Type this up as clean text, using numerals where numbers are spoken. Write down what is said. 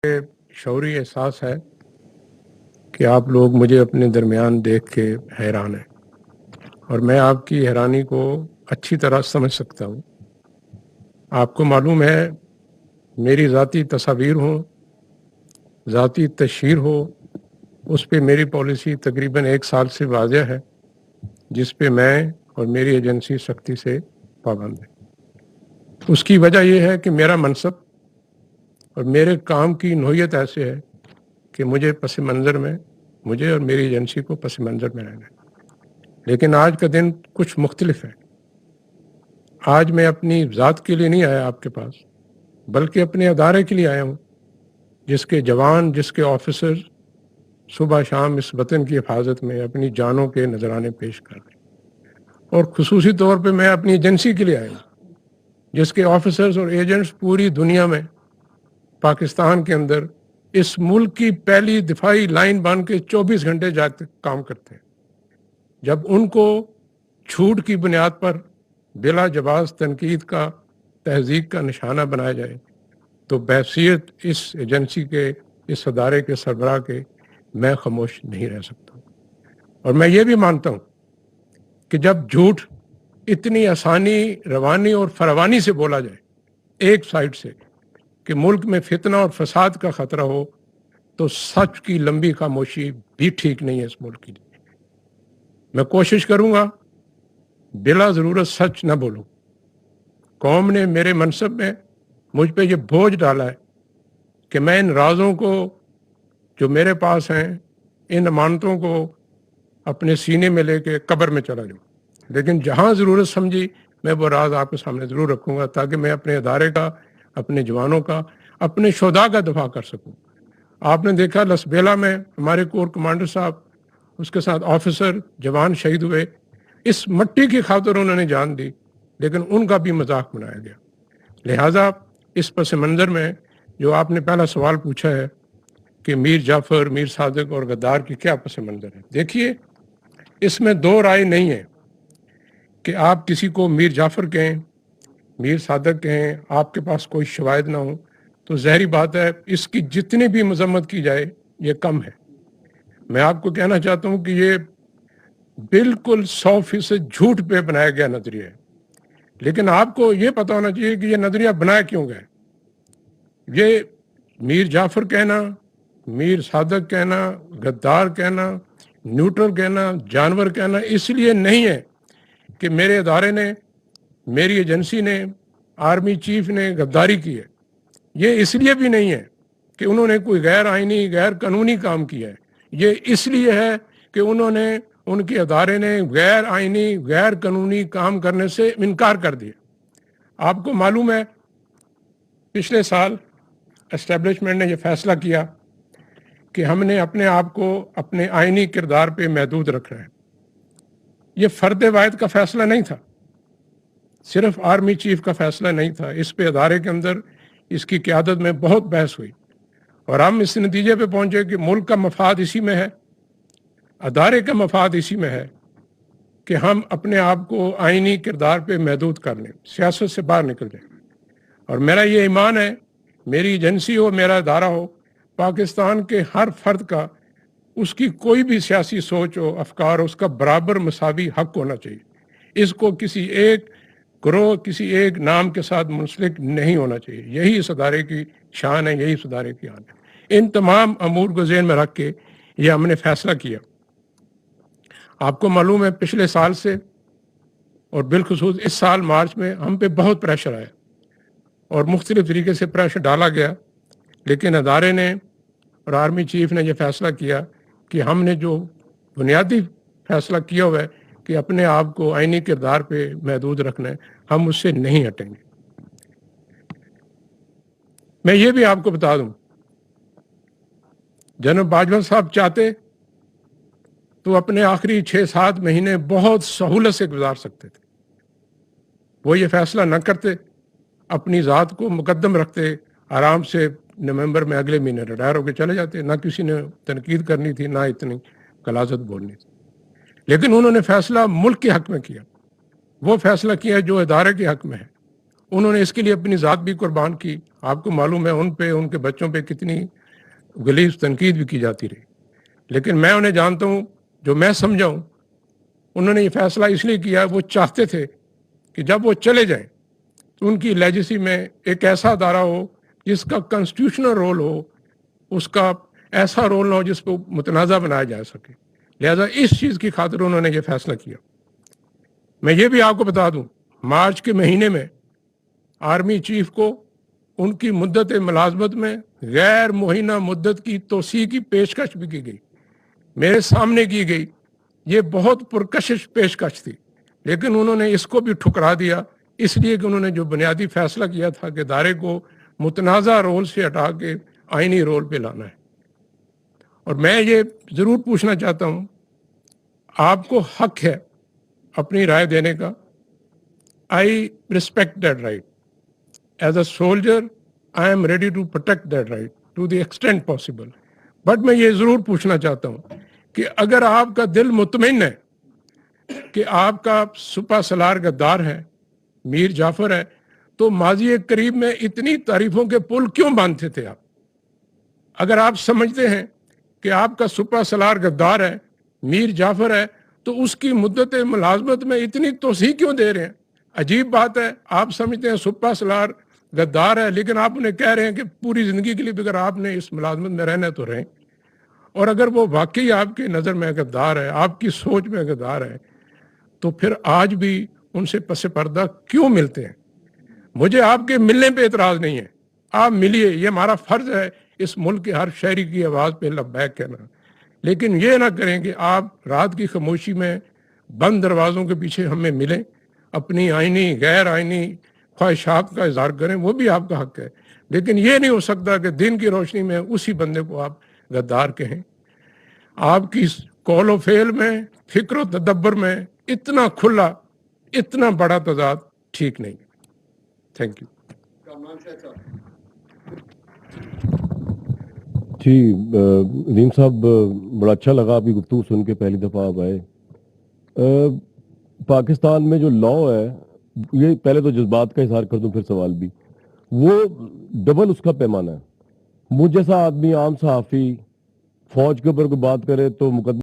शऊरी एहसास है कि आप लोग मुझे अपने दरमियान देख के हैरान हैं और मैं आपकी हैरानी को अच्छी तरह समझ सकता हूँ। आपको मालूम है, मेरी ज़ाती तस्वीर हो, ज़ाती तशहीर हो, उस पे मेरी पॉलिसी तकरीबन 1 साल से वाज़ेह है, जिस पे मैं और मेरी एजेंसी सख्ती से पाबंद है। उसकी वजह यह है कि मेरा मनसब और मेरे काम की नोयत ऐसे है कि मुझे पस मंज़र में, मुझे और मेरी एजेंसी को पस मंज़र में रहना है। लेकिन आज का दिन कुछ मुख्तलिफ है। आज मैं अपनी ज़ात के लिए नहीं आया आपके पास, बल्कि अपने अदारे के लिए आया हूँ, जिसके जवान, जिसके ऑफिसर सुबह शाम इस वतन की हिफाजत में अपनी जानों के नजराने पेश कर रहे हैं। और खुसूसी तौर पे मैं अपनी एजेंसी के लिए आया हूँ, जिसके ऑफिसर्स और एजेंट्स पूरी दुनिया में, पाकिस्तान के अंदर इस मुल्क की पहली दिफाई लाइन बन के 24 घंटे जागते काम करते हैं। जब उनको झूठ की बुनियाद पर बिला जवाज तनकीद का, तहजीक का निशाना बनाया जाए, तो बहसीत इस एजेंसी के, इस अदारे के सरबराह के, मैं खामोश नहीं रह सकता। और मैं ये भी मानता हूँ कि जब झूठ इतनी आसानी, रवानी और फरवानी से बोला जाए एक साइड से कि मुल्क में फितना और फसाद का खतरा हो, तो सच की लंबी खामोशी भी ठीक नहीं है इस मुल्क के लिए। मैं कोशिश करूंगा बिला ज़रूरत सच न बोलूं। कौम ने मेरे मनसब में मुझ पे ये बोझ डाला है कि मैं इन राजों को जो मेरे पास हैं, इन अमानतों को अपने सीने में लेके कब्र में चला जाऊं। लेकिन जहां ज़रूरत समझी, मैं वो राज आपके सामने ज़रूर रखूंगा, ताकि मैं अपने अदारे का, अपने जवानों का, अपने शोधा का दफा कर सकूं। आपने देखा लसबेला में हमारे कोर कमांडर साहब, उसके साथ ऑफिसर, जवान शहीद हुए। इस मिट्टी की खातिर उन्होंने जान दी, लेकिन उनका भी मजाक बनाया गया। लिहाजा इस पस मंज़र में जो आपने पहला सवाल पूछा है कि मीर जाफ़र, मीर सादिक और गद्दार की क्या पस मंज़र है, देखिए, इसमें दो राय नहीं है कि आप किसी को मीर जाफ़र कहें, मीर सादिक कहें, आपके पास कोई शवाहिद ना हो, तो ज़ाहिरी बात है इसकी जितनी भी मजम्मत की जाए ये कम है। मैं आपको कहना चाहता हूँ कि ये बिल्कुल 100% झूठ पे बनाया गया नजरिया है। लेकिन आपको ये पता होना चाहिए कि ये नजरिया बनाया क्यों गया। ये मीर जाफ़र कहना, मीर सादिक कहना, गद्दार कहना, न्यूट्रल कहना, जानवर कहना इसलिए नहीं है कि मेरे अदारे ने, मेरी एजेंसी ने, आर्मी चीफ ने गद्दारी की है। ये इसलिए भी नहीं है कि उन्होंने कोई गैर आइनी, गैर कानूनी काम किया है। ये इसलिए है कि उन्होंने, उनके अदारे ने गैर आइनी, गैर कानूनी काम करने से इनकार कर दिया। आपको मालूम है, पिछले साल एस्टेब्लिशमेंट ने यह फैसला किया कि हमने अपने आप को अपने आइनी किरदार पे महदूद रखना है। ये फर्द वाहिद का फैसला नहीं था, सिर्फ आर्मी चीफ का फैसला नहीं था। इस पे अदारे के अंदर इसकी क़यादत में बहुत बहस हुई और हम इस नतीजे पे पहुंचे कि मुल्क का मफाद इसी में है, अदारे का मफाद इसी में है कि हम अपने आप को आइनी किरदार पे महदूद कर लें, सियासत से बाहर निकल जाए। और मेरा ये ईमान है, मेरी एजेंसी हो, मेरा अदारा हो, पाकिस्तान के हर फर्द का, उसकी कोई भी सियासी सोच हो, अफकार हो, उसका बराबर मसावी हक होना चाहिए। इसको किसी एक ग्रोह, किसी एक नाम के साथ मुंसलिक नहीं होना चाहिए। यही इस अदारे की शान है, यही इस अदारे की आन है। इन तमाम अमूर को ज़हन में रख के ये हमने फैसला किया। आपको मालूम है, पिछले साल से और बिलखुसूस इस साल मार्च में हम पे बहुत प्रेशर आया और मुख्तलिफ तरीके से प्रेशर डाला गया, लेकिन अदारे ने और आर्मी चीफ ने यह फैसला किया कि हमने जो बुनियादी फैसला किया हुआ है कि अपने आप को आइनी किरदार पे महदूद रखना है, हम उससे नहीं हटेंगे। मैं ये भी आपको बता दूं, जनरल बाजवा साहब चाहते तो अपने आखिरी 6-7 महीने बहुत सहूलत से गुजार सकते थे। वो ये फैसला न करते, अपनी ज़ात को मुकद्दम रखते, आराम से नवंबर में अगले महीने रिटायर होकर चले जाते। ना किसी ने तनकीद करनी थी, ना इतनी गलाजत बोलनी थी। लेकिन उन्होंने फैसला मुल्क के हक में किया, वो फैसला किया जो इदारे के हक में है, انہوں نے اس کے لیے اپنی ذات بھی قربان کی. آپ کو معلوم ہے ان پہ ان کے بچوں پہ کتنی غلیظ تنقید بھی کی جاتی رہی, لیکن میں انہیں جانتا ہوں, جو میں سمجھا ہوں انہوں نے یہ فیصلہ اس لیے کیا, وہ چاہتے تھے کہ جب وہ چلے جائیں تو ان کی لیجیسی میں ایک ایسا ادارہ ہو جس کا کنسٹیٹیوشنل رول ہو, اس کا ایسا رول نہ ہو جس کو متنازع بنایا جا سکے. لہذا اس چیز کی خاطر انہوں نے یہ فیصلہ کیا. میں یہ بھی آپ کو بتا دوں, مارچ کے مہینے میں آرمی چیف کو ان کی مدت ملازمت میں غیر معینہ مدت کی توسیع کی پیشکش بھی کی گئی, میرے سامنے کی گئی. یہ بہت پرکشش پیشکش تھی, لیکن انہوں نے اس کو بھی ٹھکرا دیا, اس لیے کہ انہوں نے جو بنیادی فیصلہ کیا تھا کہ ادارے کو متنازع رول سے ہٹا کے آئینی رول پہ لانا ہے. اور میں یہ ضرور پوچھنا چاہتا ہوں, آپ کو حق ہے اپنی رائے دینے کا. I respect that right. As a soldier I am ready to protect that right to the extent possible. But میں یہ ضرور پوچھنا چاہتا ہوں کہ اگر آپ کا دل مطمئن ہے کہ آپ کا سپہ سالار غدار ہے, میر جعفر ہے, تو ماضی قریب میں اتنی تعریفوں کے پل کیوں باندھتے تھے آپ؟ اگر آپ سمجھتے ہیں کہ آپ کا سپہ سالار غدار ہے, میر جعفر ہے, تو اس کی مدت ملازمت میں اتنی توسیع کیوں دے رہے ہیں؟ عجیب بات ہے, آپ سمجھتے ہیں سپہ سالار غدار ہے, لیکن آپ انہیں کہہ رہے ہیں کہ پوری زندگی کے لیے اگر آپ نے اس ملازمت میں رہنا ہے تو رہیں. اور اگر وہ واقعی آپ کی نظر میں غدار ہے, آپ کی سوچ میں غدار ہے, تو پھر آج بھی ان سے پس پردہ کیوں ملتے ہیں؟ مجھے آپ کے ملنے پہ اعتراض نہیں ہے, آپ ملیے, یہ ہمارا فرض ہے اس ملک کے ہر شہری کی آواز پہ لبیک کہنا. لیکن یہ نہ کریں کہ آپ رات کی خاموشی میں بند دروازوں کے پیچھے ہمیں ملیں, اپنی آئینی غیر آئینی خواہشات کا اظہار کریں, وہ بھی آپ کا حق ہے. لیکن یہ نہیں ہو سکتا کہ دن کی روشنی میں اسی بندے کو آپ غدار کہیں. آپ کی قول و فعل میں, فکر و تدبر میں اتنا کھلا, اتنا بڑا تضاد ٹھیک نہیں. Thank you. جی ندیم صاحب, بڑا اچھا لگا آپ کی گفتگو سن کے. پہلی دفعہ آپ آئے. پاکستان میں جو لا ہے, یہ پہلے تو جذبات کا اظہار کر دوں پھر سوال بھی, وہ ڈبل اس کا پیمانہ ہے. مجھ جیسا آدمی, عام صحافی, فوج کے اوپر کوئی بات کرے تو مقدمہ